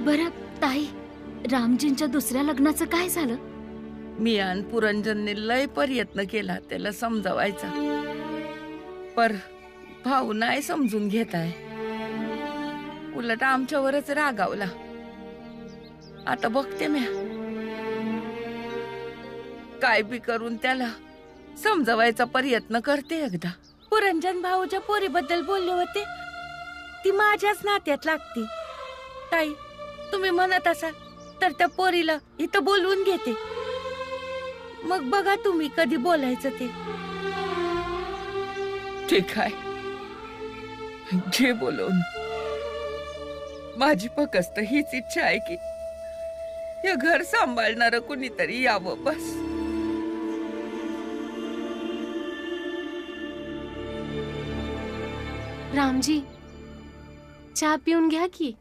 बरं ताई, रामजींच्या दुसऱ्या लग्नाचं काय झालं? मी आणि पुरंजनने लय प्रयत्न केला त्याला समजावायचा, पर भाऊ नाही समजून घेताय. उलट आमच्यावरच रागावला. आता बघते मी काय बी करून त्याला समजावायचा प्रयत्न करते. एकदा पुरंजन भाऊच्या पोरीबद्दल बोलले होते, ती माझ्याच नात्यात लागती. ताई, तुम्ही म्हणत असाल तर त्या पोरीला इथं बोलवून घेते. मग बघा तुम्ही कधी बोलायचं ते. ठीक आहे, घे बोलवून. माझी फक्त हीच इच्छा आहे की हे घर सांभाळणार कुणीतरी यावं, बस. रामजी, चहा पिऊन घ्या की.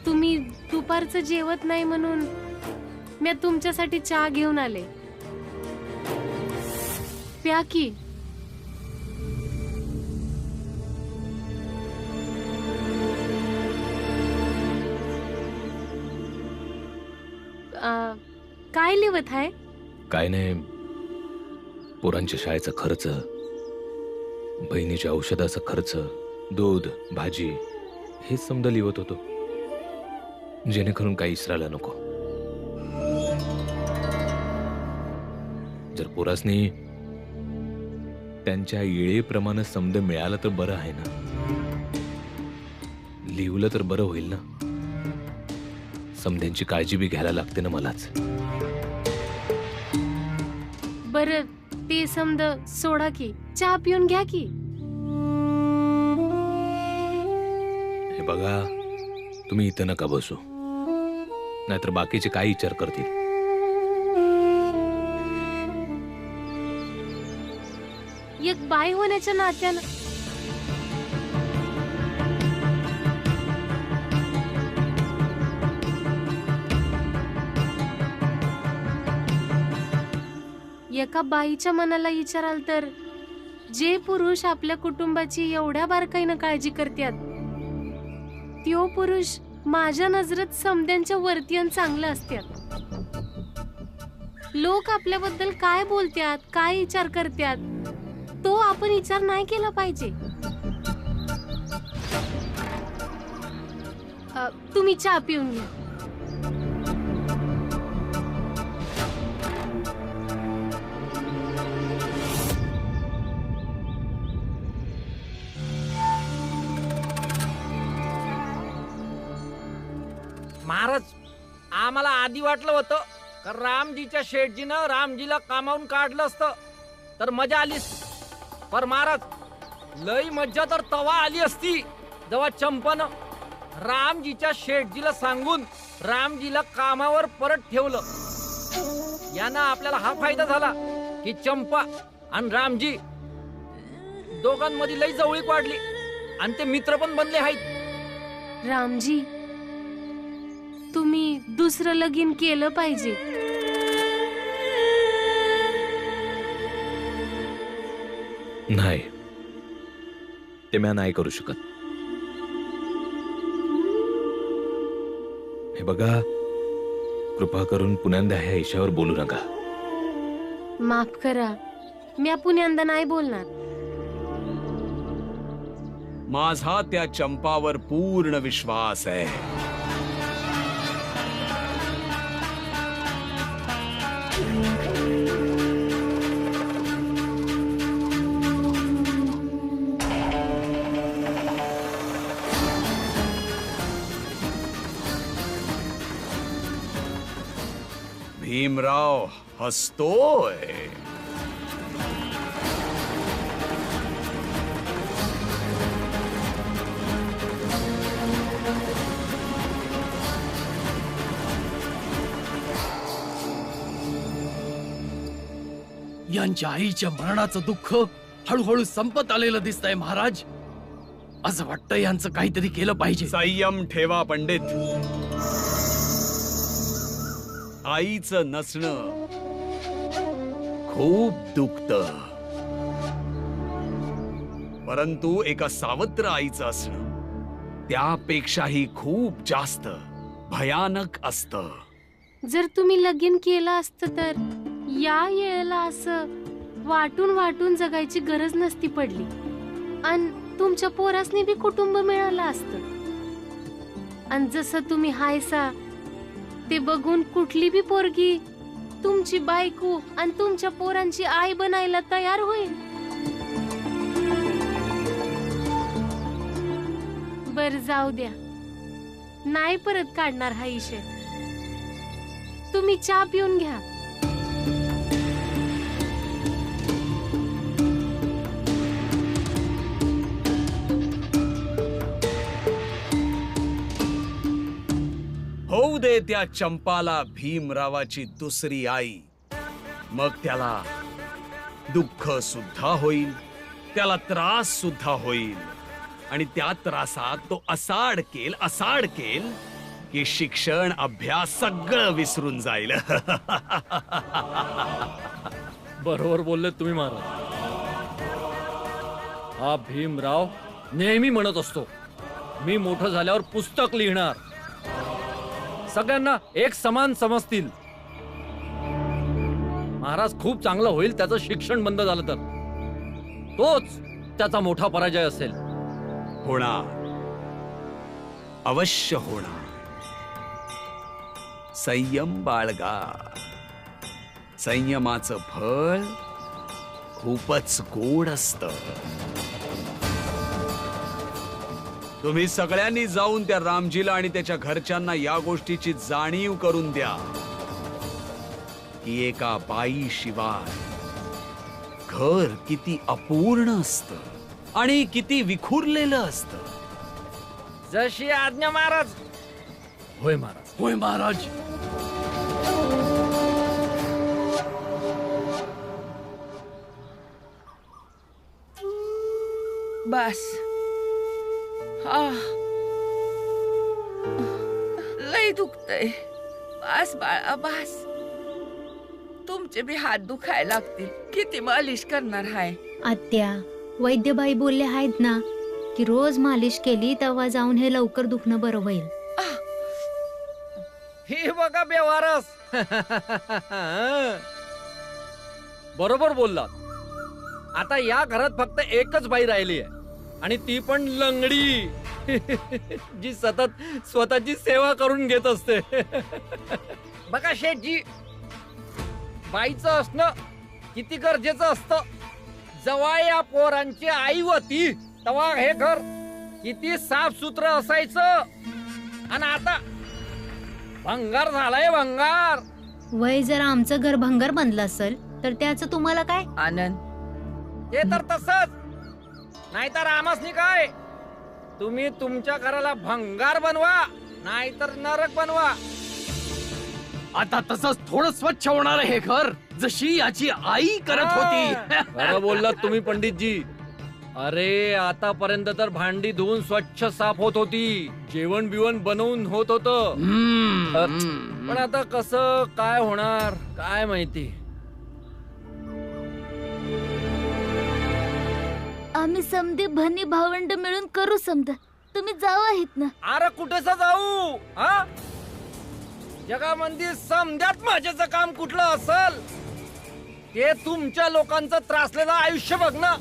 तुम्ही दुपारचं जेवत नाही म्हणून मी तुमच्यासाठी चहा घेऊन आले. प्या की. काय लिहत आहे? काय नाही, पोरांच्या शाळेचा खर्च, बहिणीच्या औषधाचा खर्च, दूध, भाजी, हेच समजा लिहत होतो, जेणेकरून काही इसरायला नको. जर पोरासनी त्यांच्या येळेप्रमाणे समज मिळालं तर बरं आहे ना. लिहलं तर बरं होईल ना. समध्यांची काळजी बी घ्यायला लागते ना मलाच. बरं, ते समज सोडा की, चहा पिऊन घ्या की. हे बघा, तुम्ही इथं नका बसू, नाहीतर बाकीचे काय विचार करतील. एक बाई होण्याच्या नात्यानं एका बाईच्या मनाला विचाराल तर जे पुरुष आपल्या कुटुंबाची एवढ्या बारकाईनं काळजी करतात, त्यो पुरुष माझ्या नजरेत समद्यांच्या वरती आणि चांगलं असतात. लोक आपल्याबद्दल काय बोलतात, काय विचार करतात, तो आपण विचार नाही केला पाहिजे. तुम्ही चहा पिऊन घ्या. महाराज, आम्हाला आधी वाटलं होतं का रामजीच्या शेठजीनं रामजीला कामावून काढलं असतं तर मजा आली असती. पर महाराज, लई मज्जा तर तवा आली असती जेव्हा चंपानं रामजीच्या शेठजीला सांगून रामजीला कामावर परत ठेवलं. यानं आपल्याला हा फायदा झाला की चंपा आणि रामजी दोघांमध्ये लई जवळीक वाढली आणि ते मित्र पण बनले आहेत. रामजी, तुम्ही दुसरं लगीन केलं पाहिजे. नाही, ते मी नाही करू शकत. हे बघा, कृपा करून पुण्यांदा ह्या विषयावर बोलू नका. माफ करा, मी पुण्यांदा नाही बोलणार. माझा त्या चंपावर पूर्ण विश्वास आहे. भीमराव हसतोय. यांच्या आईच्या मरणाचं दुःख हळूहळू संपत आलेलं दिसतंय महाराज. असं वाटतं यांचं काहीतरी केलं पाहिजे. संयम ठेवा पंडित. आईचं नसणं खूप दुखत, परंतु एका सावत्र आईचं असणं त्यापेक्षाही खूप जास्त भयानक असतं. जर तुम्ही लगीन केलं असतं तर या येळेला असं वाटून वाटून जगायची गरज नसती पडली आणि तुमच्या पोरासनी बी कुटुंब मिळालं असतं. आणि जसं तुम्ही हायसा ते बघून कुठली बी पोरगी तुमची बायको आणि तुमच्या पोरांची आई बनायला तयार होईल. बर जाऊ द्या, नाही परत काढणार हा इशे. तुम्ही चहा पिऊन घ्या. होऊ दे त्या चंपाला भीमरावाची दुसरी आई. मग त्याला दुःख सुद्धा होईल, त्याला त्रास सुद्धा होईल, आणि त्या त्रासात तो असा अडकेल की शिक्षण अभ्यास सगळं विसरून जाईल. बरोबर बोलले तुम्ही महाराज. हा भीमराव नेहमी म्हणत असतो, मी मोठं झाल्यावर पुस्तक लिहिणार, सगळ्यांना एक समान समजतील. महाराज खूप चांगलं होईल त्याचं शिक्षण बंद झालं तर. तोच त्याचा मोठा पराजय असेल. होणार, अवश्य होणार. संयम बाळगा. संयमाचं फळ खूपच गोड असतं. तुम्ही सगळ्यांनी जाऊन त्या रामजीला आणि त्याच्या घरच्यांना या गोष्टीची जाणीव करून द्या की एका बाई शिवाय घर किती अपूर्ण असतं आणि किती विखुरलेलं असतं. जशी आज्ञा महाराज. होय महाराज. होय महाराज. बस. लय दुखतय. बस बाळा बस. तुमचे बी हात दुखायला लागतील. किती मालिश करणार हाय? आत्या, वैद्यबाई बोलले आहेत ना की रोज मालिश केली तेव्हा जाऊन हे लवकर दुखणं बरं होईल. ही बघा बेवारस. बरोबर बोललात. आता या घरात फक्त एकच बाई राहिली आहे, आणि ती पण लंगडी, जी सतत स्वतःची सेवा करून घेत असते. बघा शेठजी, बाईचं असणं किती गरजेचं असतं. जेव्हा या पोरांची आई होती तेव्हा हे घर किती साफ सुथरं असायचं, आणि आता भंगार झालाय भंगार. वय जर आमचं घर भंगार बनलं असेल तर त्याचं तुम्हाला काय? आनंद, ते तर तसंच, नाहीतर आमासनी काय. तुम्ही तुमच्या घराला भंगार बनवा, नाहीतर नरक बनवा. आता तसंच थोडं स्वच्छ होणार आहे हे घर, जशी याची आई करत होती. बरं बोललात तुम्ही पंडितजी. अरे आतापर्यंत तर भांडी धुवून स्वच्छ साफ होत होती, जेवण बिवण बनवून होत होतं. पण आता कसं काय होणार काय माहिती. आम्ही समधी भनी भावंड मिळून करू समजा. तुम्ही जाऊ आहेत ना. अरे कुठेच जाऊ. हा, जगामध्ये समजात माझ्याचं काम कुठलं असल ते तुमच्या लोकांचं त्रासलेलं आयुष्य बघणं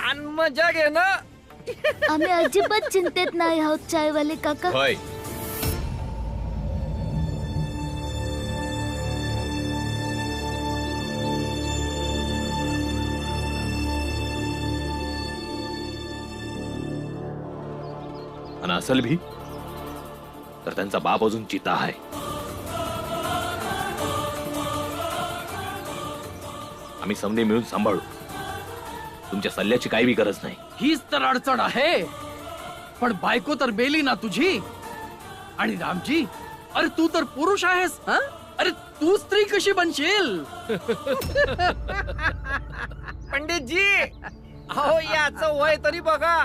आणि मजा घेणं. आम्ही अजिबात चिंतेत नाही आहोत चायवाले काका. होय. आणि असल भी तर त्यांचा बाप अजून चिता आहे. आम्ही समधे मिळून सांभाळू. तुमच्या सल्ल्याची काही बी गरज नाही. हीच तर अडचण आहे. पण बायको तर बेली ना तुझी. आणि रामजी, अरे तू तर पुरुष आहेस. अरे तू स्त्री कशी बनशील? पंडितजी, अहो याचं वय तरी बघा.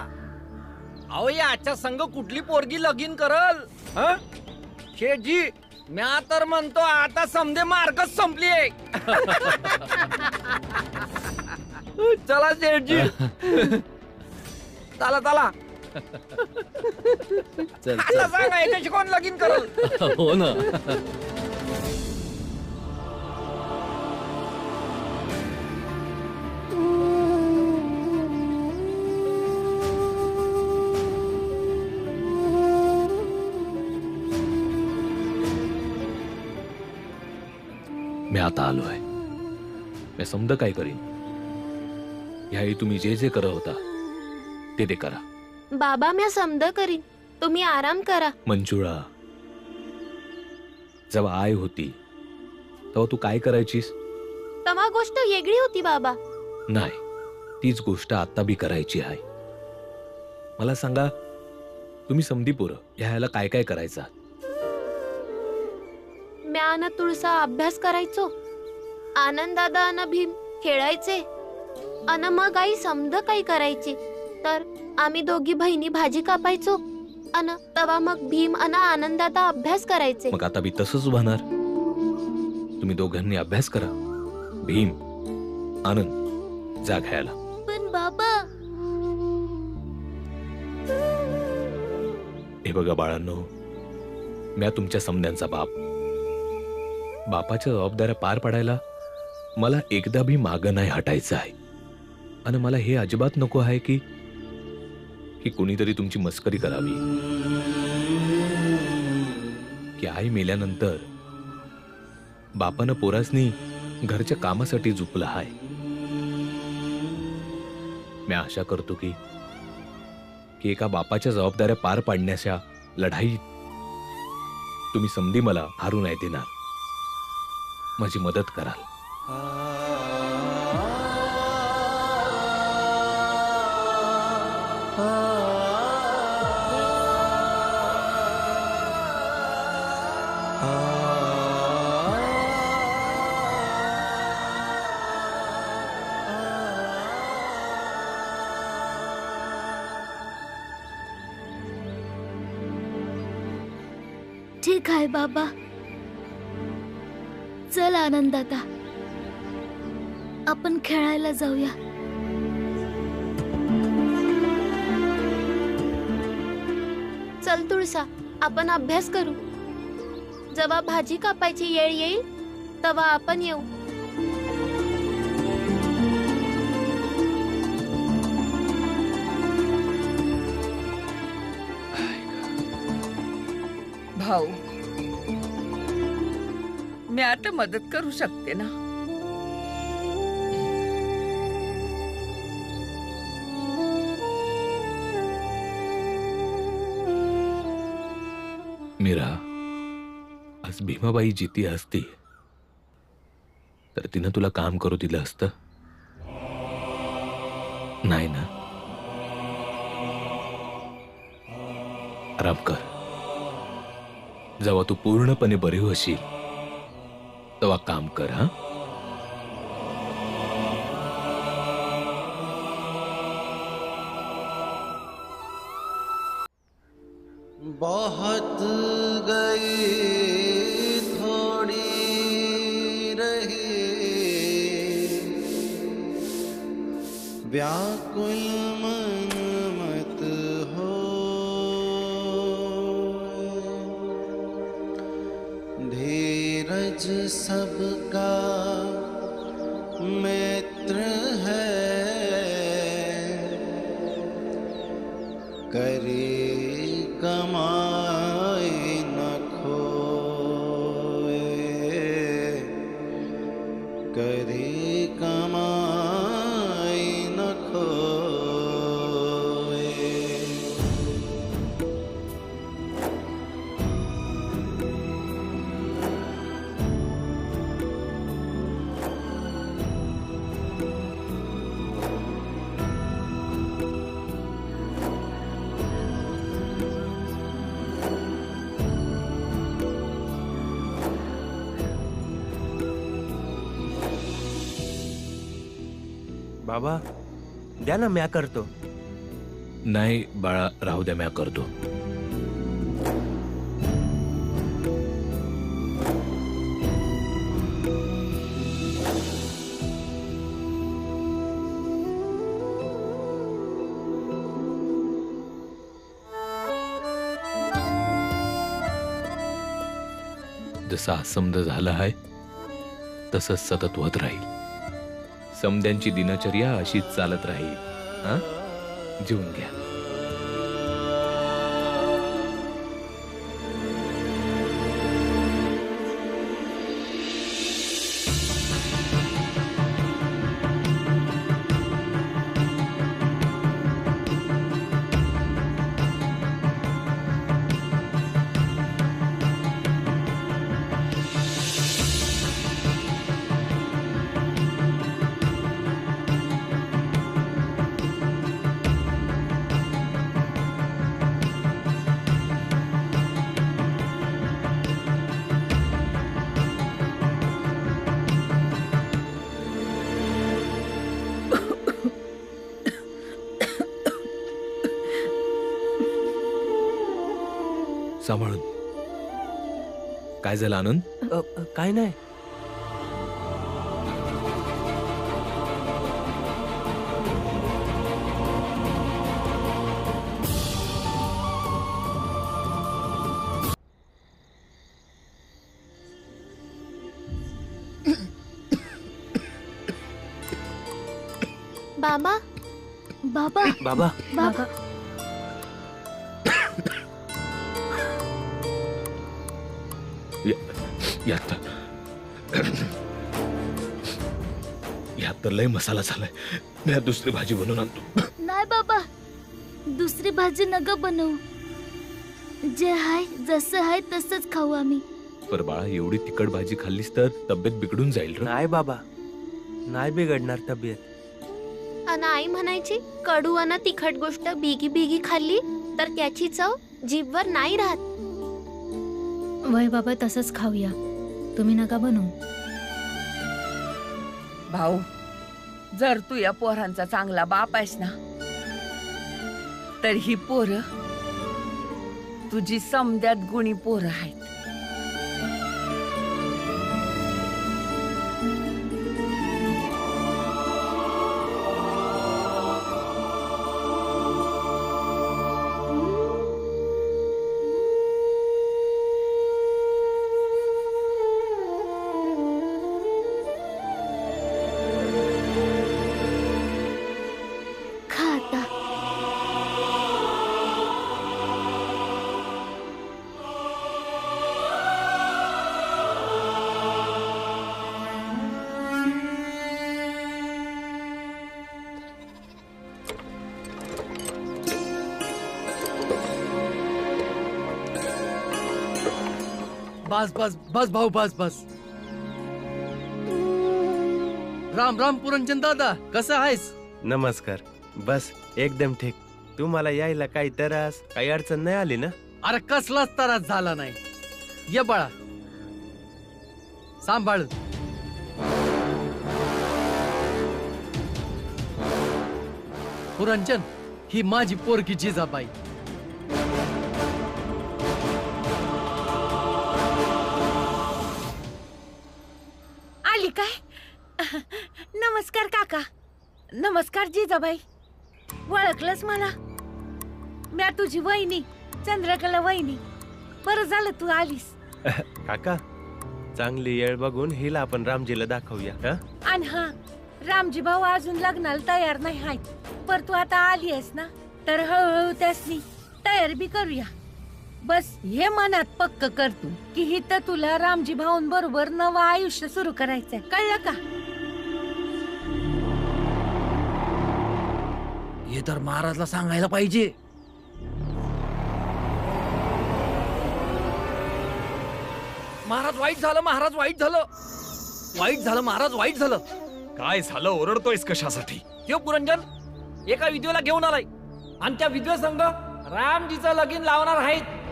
अहो याच्या संग कुठली पोरगी लगीन करल? शेठजी, म्या तर म्हणतो आता समजे मार्कच संपली आहे. चला शेठजी, चला चला. चल आता सांगा याच्याशी कोण लगीन करल? हो ना. मी आता आलोय. मी समज काय करीन. ह्याही तुम्ही जे जे करत होता ते करा. बाबा मी समद करीन, तुम्ही आराम करा. मंजुळा, जेव्हा आई होती तेव्हा तू काय करायचीस? तवा गोष्ट वेगळी होती बाबा. नाही, तीच गोष्ट आता बी करायची आहे. मला सांगा, तुम्ही समधी पोरं ह्याला काय काय करायचा? म्या न तुळसा अभ्यास करायचो, आनंद दादा अन भीम खेळायचे, अन मग आई समद काही करायची. तर आम्ही दोघी बहिणी भाजी कापायचो, अन तवा मग भीम अन आनंद दादा अभ्यास करायचे. मग आता बी तसंच होणार. तुम्ही दोघांनी अभ्यास करा. भीम, आनंद जा खेळायला. पण बाबा, हे बघा बाळांनो, म्या तुमच्या समध्यांचा बाप. बापाच्या जबाबदाऱ्या पार पाडायला मला एकदा भी मागं नाही हटायचं आहे. आणि मला हे अजिबात नको आहे की कोणीतरी तुमची मस्करी करावी, की आई मेल्यानंतर बापानं पोरासनी घरच्या कामासाठी झुपलं आहे. मी आशा करतो की एका बापाच्या जबाबदाऱ्या पार पाडण्याच्या लढाईत तुम्ही समधी मला हारू नाही देणार, माझी मदत कराल. ठीक आहे बाबा. चल आनंद दादा, आपण खेळायला जाऊया. चल तुळसा, आपण अभ्यास करू. जेव्हा भाजी कापायची वेळ येईल तेव्हा आपण येऊ. भाऊ, मी आता मदत करू शकते ना? मीरा, आज भीमाबाई जिती असती तर तिनं तुला काम करू दिलं असतं? नाही ना? आराम कर. जेव्हा तू पूर्णपणे बरी होशील तेव्हा काम कर. हा, बहुत गई थोड़ी रही, व्याकुल मन मत हो, धीरज सबका मित्र है, करे कमाई न खोए, करे कमाई न खोए. बाबा द्या ना, म्या करतो. नाही बाळा, राहू द्या, म्या करतो. जसा असमद झाला आहे तसंच सतत होत राहील. समद्यांची दिनचर्या अशीच चालत राहील. हा, जेवून घ्या. सांभाळून. काय झालं आनंद? काय नाही. बाबा बाबा बाबा बाबा यात तर लय मसाला झालाय. मी दुसरी भाजी बनवून आणतो. नाही बाबा, दुसरी भाजी नका बनवू. जे आहे जसं आहे तसंच खाऊ आम्ही. पर बाळा, एवढी तिखट भाजी खाल्लीस तर तब्येत बिघडून जाईल. नाही बाबा, नाही बिघडणार तब्येत. आणि आई म्हणायची कडू आणि तिखट गोष्ट बिगी बिगी खाल्ली तर त्याची चव जीभवर नाही राहत. वय बाबा, तसंच खाऊया. तुम्ही नका बनवू. भाऊ, जर तू या पोरांचा चांगला बाप आहेस ना, तर ही पोरं तुझी समद्यात गुणी पोरं आहेत. बस बस बस भाऊ, बस बस. राम राम पुरंजन दादा, कसं आहेस? नमस्कार. बस एकदम ठीक. तू मला यायला काही त्रास, काही अडचण नाही आली ना? अरे कसलाच त्रास झाला नाही. ये बाळा, सांभाळ. पुरंजन, ही माझी पोरगी जिजाबाई. आली काय? नमस्कार काका. नमस्कार जिजाबाई. ओळखलंस मला? म्या तुझी वहिनी, चंद्रकला वहिनी. बरं झालं तू आलीस. काका, चांगली येळ बघून हिला आपण रामजीला दाखवूया. हा? आणि हा, रामजी भाऊ अजून लग्नाला तयार नाही आहेत. पर तू आता आली आहेस ना, तर हळूहळू त्यासनी तयार बी करूया. बस हे मनात पक्क कर तू की हिथं तुला रामजी भाऊंबरोबर नवं आयुष्य सुरू करायचंय. कळलं का? हे तर महाराजला सांगायला पाहिजे. महाराज वाईट झालं, महाराज वाईट झालं, वाईट झालं महाराज, वाईट झालं. काय झालं? ओरडतोयस कशासाठी? तो पुरंजन एका विधवेला घेऊन आलाय आणि त्या विधवे संघ रामजीचं लगीन लावणार आहेत.